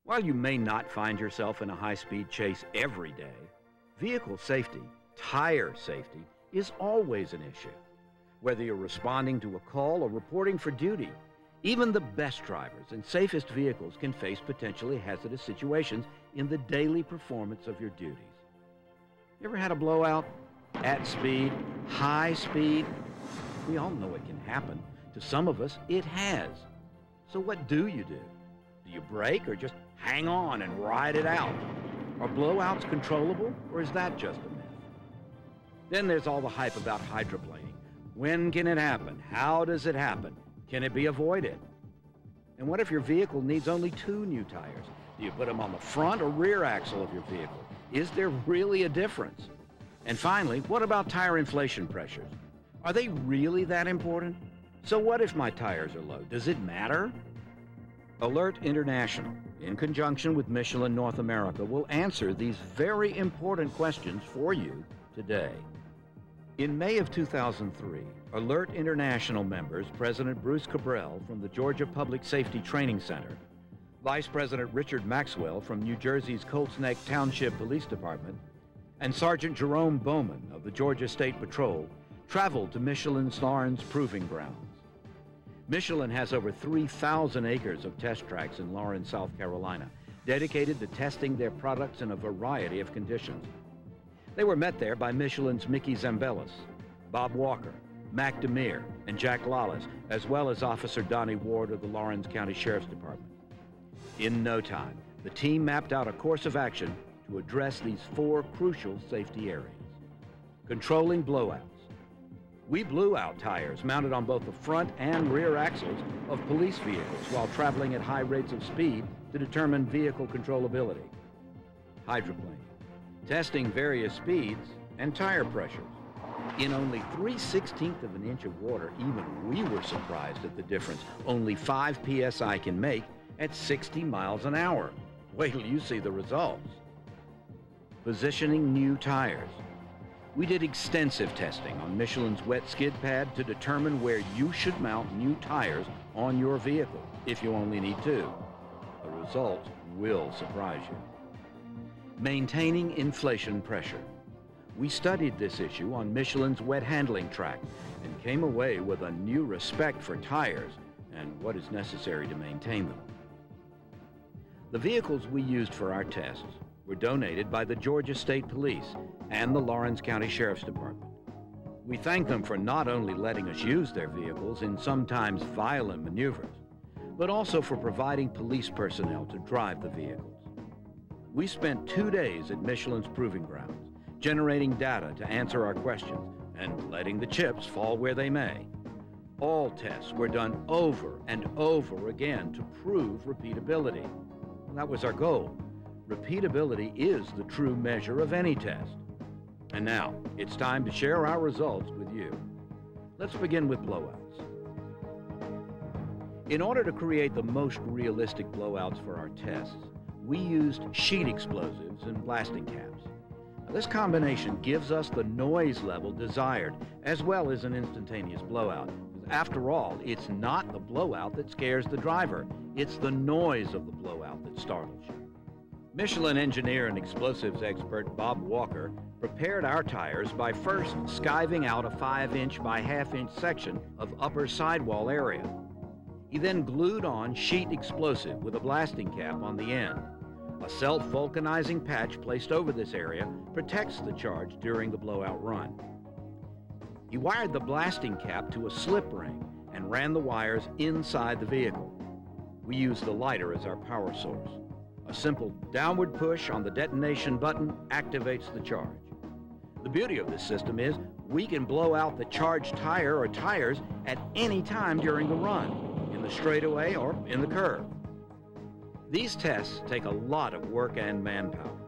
While you may not find yourself in a high-speed chase every day, vehicle safety, tire safety, is always an issue. Whether you're responding to a call or reporting for duty, even the best drivers and safest vehicles can face potentially hazardous situations in the daily performance of your duties. You ever had a blowout? At speed, high speed? We all know it can happen. To some of us, it has. So what do? Do you brake or just hang on and ride it out? Are blowouts controllable, or is that just a myth? Then there's all the hype about hydroplaning. When can it happen? How does it happen? Can it be avoided? And what if your vehicle needs only 2 new tires? Do you put them on the front or rear axle of your vehicle? Is there really a difference? And finally, what about tire inflation pressures? Are they really that important? So what if my tires are low? Does it matter? Alert International, in conjunction with Michelin North America, will answer these very important questions for you today. In May of 2003, Alert International members, President Bruce Cabral from the Georgia Public Safety Training Center, Vice President Richard Maxwell from New Jersey's Colts Neck Township Police Department, and Sergeant Jerome Bowman of the Georgia State Patrol traveled to Michelin's Lawrence Proving Grounds. Michelin has over 3,000 acres of test tracks in Lawrence, South Carolina, dedicated to testing their products in a variety of conditions. They were met there by Michelin's Mickey Zambelis, Bob Walker, Mac Demir, and Jack Lawless, as well as Officer Donnie Ward of the Lawrence County Sheriff's Department. In no time, the team mapped out a course of action to address these 4 crucial safety areas. Controlling blowouts. We blew out tires mounted on both the front and rear axles of police vehicles while traveling at high rates of speed to determine vehicle controllability. Hydroplaning. Testing various speeds and tire pressures. In only 3/16 of an inch of water, even we were surprised at the difference only 5 psi can make at 60 miles an hour. Wait till you see the results. Positioning new tires. We did extensive testing on Michelin's wet skid pad to determine where you should mount new tires on your vehicle, if you only need 2. The results will surprise you. Maintaining inflation pressure. We studied this issue on Michelin's wet handling track and came away with a new respect for tires and what is necessary to maintain them. The vehicles we used for our tests were donated by the Georgia State Police and the Lawrence County Sheriff's Department. We thank them for not only letting us use their vehicles in sometimes violent maneuvers, but also for providing police personnel to drive the vehicles. We spent 2 days at Michelin's Proving Grounds, generating data to answer our questions and letting the chips fall where they may. All tests were done over and over again to prove repeatability. That was our goal. Repeatability is the true measure of any test. And now, it's time to share our results with you. Let's begin with blowouts. In order to create the most realistic blowouts for our tests, we used sheet explosives and blasting caps. Now, this combination gives us the noise level desired, as well as an instantaneous blowout. After all, it's not the blowout that scares the driver. It's the noise of the blowout that startles you. Michelin engineer and explosives expert Bob Walker prepared our tires by first skiving out a 5-inch by 1/2-inch section of upper sidewall area. He then glued on sheet explosive with a blasting cap on the end. A self-vulcanizing patch placed over this area protects the charge during the blowout run. He wired the blasting cap to a slip ring and ran the wires inside the vehicle. We used the lighter as our power source. A simple downward push on the detonation button activates the charge. The beauty of this system is we can blow out the charged tire or tires at any time during the run, in the straightaway or in the curve. These tests take a lot of work and manpower.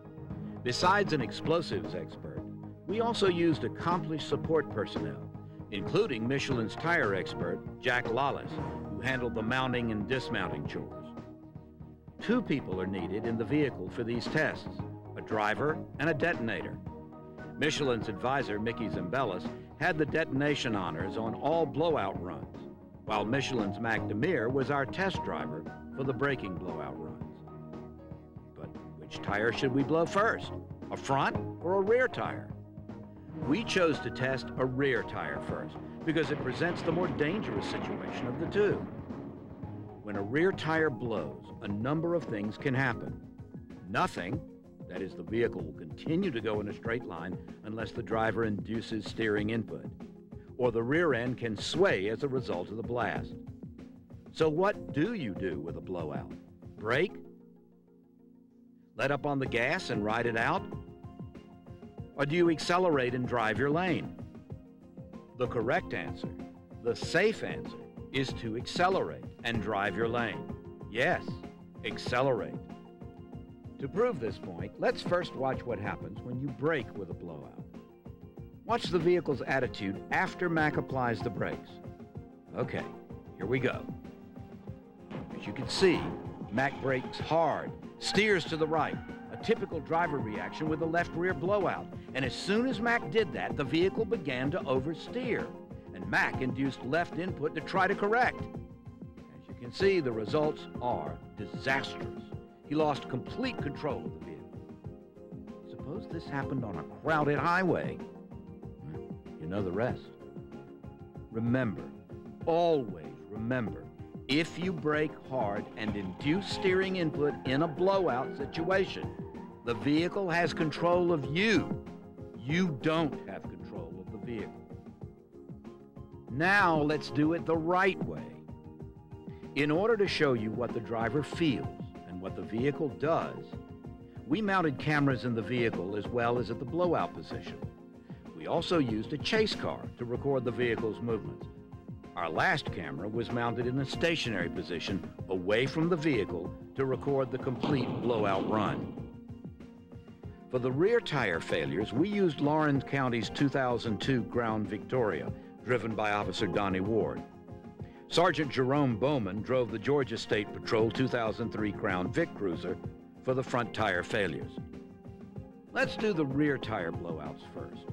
Besides an explosives expert, we also used accomplished support personnel, including Michelin's tire expert, Jack Lawless, who handled the mounting and dismounting chores. 2 people are needed in the vehicle for these tests, a driver and a detonator. Michelin's advisor, Mickey Zambelis, had the detonation honors on all blowout runs, while Michelin's Mac Demir was our test driver for the braking blowout runs. Which tire should we blow first? A front or a rear tire? We chose to test a rear tire first because it presents the more dangerous situation of the two. When a rear tire blows, a number of things can happen. Nothing, that is, the vehicle will continue to go in a straight line unless the driver induces steering input, or the rear end can sway as a result of the blast. So what do you do with a blowout? Brake? Let up on the gas and ride it out? Or do you accelerate and drive your lane? The correct answer, the safe answer, is to accelerate and drive your lane. Yes, accelerate. To prove this point, let's first watch what happens when you brake with a blowout. Watch the vehicle's attitude after Mac applies the brakes. Okay, here we go. As you can see, Mac brakes hard, steers to the right, a typical driver reaction with the left rear blowout. And as soon as Mac did that, the vehicle began to oversteer, and Mac induced left input to try to correct. As you can see, the results are disastrous. He lost complete control of the vehicle. Suppose this happened on a crowded highway. You know the rest. Remember, always remember, if you brake hard and induce steering input in a blowout situation, the vehicle has control of you. You don't have control of the vehicle. Now let's do it the right way. In order to show you what the driver feels and what the vehicle does, we mounted cameras in the vehicle as well as at the blowout position. We also used a chase car to record the vehicle's movements. Our last camera was mounted in a stationary position away from the vehicle to record the complete blowout run. For the rear tire failures, we used Lawrence County's 2002 Crown Victoria, driven by Officer Donnie Ward. Sergeant Jerome Bowman drove the Georgia State Patrol 2003 Crown Vic Cruiser for the front tire failures. Let's do the rear tire blowouts first.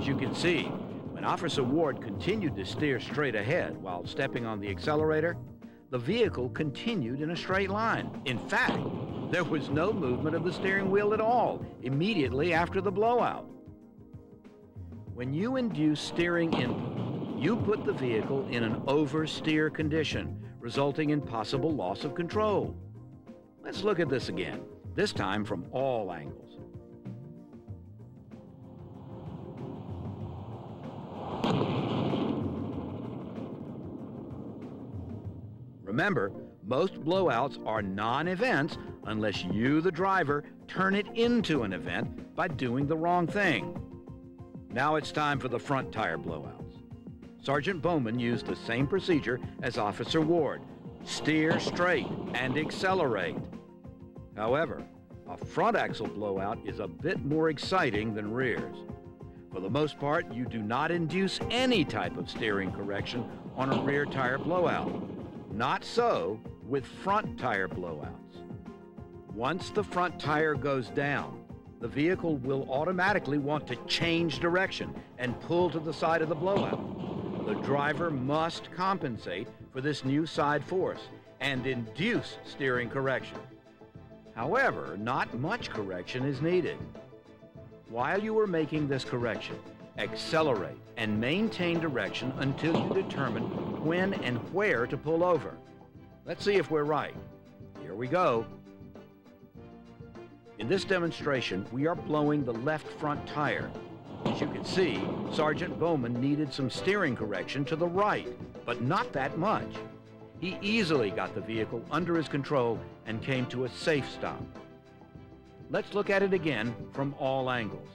As you can see, when Officer Ward continued to steer straight ahead while stepping on the accelerator, the vehicle continued in a straight line. In fact, there was no movement of the steering wheel at all immediately after the blowout. When you induce steering input, you put the vehicle in an oversteer condition, resulting in possible loss of control. Let's look at this again, this time from all angles. Remember, most blowouts are non-events unless you, the driver, turn it into an event by doing the wrong thing. Now it's time for the front tire blowouts. Sergeant Bowman used the same procedure as Officer Ward. Steer straight and accelerate. However, a front axle blowout is a bit more exciting than rears. For the most part, you do not induce any type of steering correction on a rear tire blowout. Not so with front tire blowouts. Once the front tire goes down, the vehicle will automatically want to change direction and pull to the side of the blowout. The driver must compensate for this new side force and induce steering correction. However, not much correction is needed. While you are making this correction, accelerate and maintain direction until you determine when and where to pull over. Let's see if we're right. Here we go. In this demonstration, we are blowing the left front tire. As you can see, Sergeant Bowman needed some steering correction to the right, but not that much. He easily got the vehicle under his control and came to a safe stop. Let's look at it again from all angles.